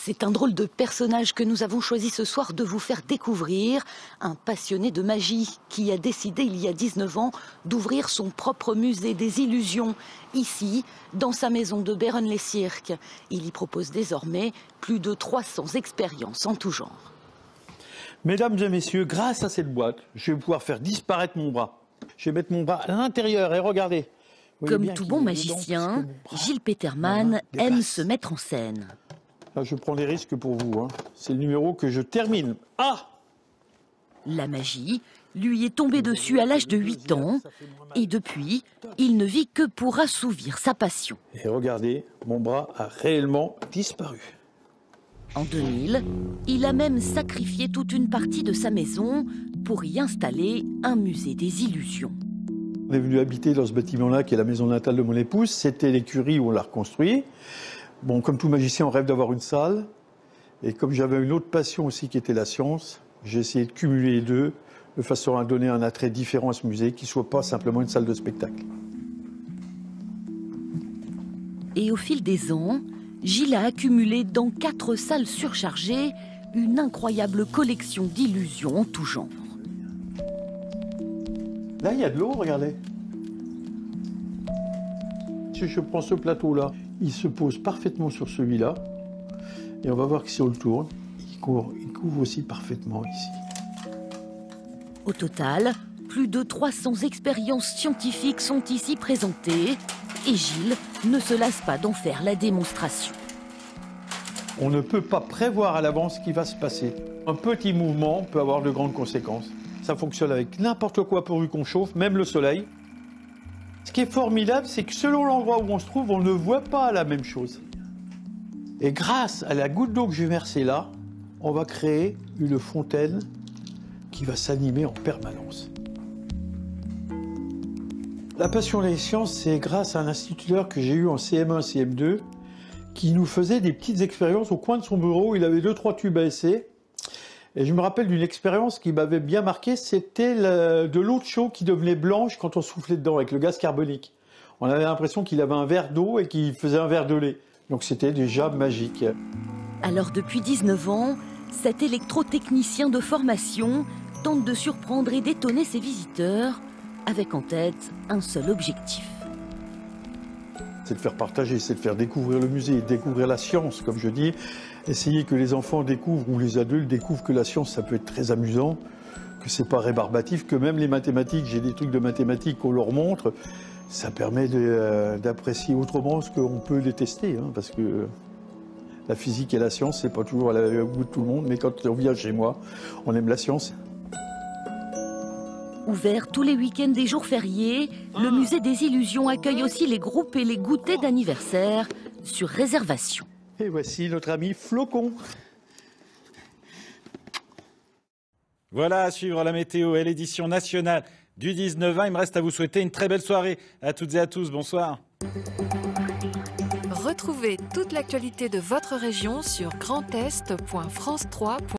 C'est un drôle de personnage que nous avons choisi ce soir de vous faire découvrir. Un passionné de magie qui a décidé il y a 19 ans d'ouvrir son propre musée des illusions, ici, dans sa maison de Bérenes-les-Cirques. Il y propose désormais plus de 300 expériences en tout genre. Mesdames et messieurs, grâce à cette boîte, je vais pouvoir faire disparaître mon bras. Je vais mettre mon bras à l'intérieur et regardez. Comme tout bon magicien, Gilles Peterman aime se mettre en scène. Là, je prends les risques pour vous. Hein. C'est le numéro que je termine. Ah! La magie lui est tombée dessus à l'âge de 8 ans. Et depuis, il ne vit que pour assouvir sa passion. Et regardez, mon bras a réellement disparu. En 2000, il a même sacrifié toute une partie de sa maison pour y installer un musée des illusions. On est venu habiter dans ce bâtiment-là, qui est la maison natale de mon épouse. C'était l'écurie où on l'a reconstruit. Bon, comme tout magicien, on rêve d'avoir une salle. Et comme j'avais une autre passion aussi qui était la science, j'ai essayé de cumuler les deux de façon à donner un attrait différent à ce musée, qui ne soit pas simplement une salle de spectacle. Et au fil des ans, Gilles a accumulé dans 4 salles surchargées une incroyable collection d'illusions en tout genre. Là, il y a de l'eau, regardez. Si je prends ce plateau-là, il se pose parfaitement sur celui-là. Et on va voir que si on le tourne, il couvre aussi parfaitement ici. Au total, plus de 300 expériences scientifiques sont ici présentées. Et Gilles ne se lasse pas d'en faire la démonstration. On ne peut pas prévoir à l'avance ce qui va se passer. Un petit mouvement peut avoir de grandes conséquences. Ça fonctionne avec n'importe quoi pourvu qu'on chauffe, même le soleil. Ce qui est formidable, c'est que selon l'endroit où on se trouve, on ne voit pas la même chose. Et grâce à la goutte d'eau que j'ai versée là, on va créer une fontaine qui va s'animer en permanence. La passion des sciences, c'est grâce à un instituteur que j'ai eu en CM1, CM2, qui nous faisait des petites expériences au coin de son bureau. Il avait 2-3 tubes à essai. Et je me rappelle d'une expérience qui m'avait bien marqué, c'était de l'eau de chaux qui devenait blanche quand on soufflait dedans avec le gaz carbonique. On avait l'impression qu'il avait un verre d'eau et qu'il faisait un verre de lait. Donc c'était déjà magique. Alors depuis 19 ans, cet électrotechnicien de formation tente de surprendre et d'étonner ses visiteurs avec en tête un seul objectif. C'est de faire partager, c'est de faire découvrir le musée, découvrir la science, comme je dis. Essayer que les enfants découvrent, ou les adultes découvrent que la science, ça peut être très amusant, que c'est pas rébarbatif, que même les mathématiques, j'ai des trucs de mathématiques qu'on leur montre, ça permet d'apprécier autrement ce qu'on peut détester, hein, parce que la physique et la science, c'est pas toujours au goût de tout le monde, mais quand on vient chez moi, on aime la science. Ouvert tous les week-ends des jours fériés, le musée des illusions accueille aussi les groupes et les goûters d'anniversaire sur réservation. Et voici notre ami Flocon. Voilà, à suivre la météo et l'édition nationale du 19-20. Il me reste à vous souhaiter une très belle soirée à toutes et à tous. Bonsoir. Retrouvez toute l'actualité de votre région sur grandest.france3.fr.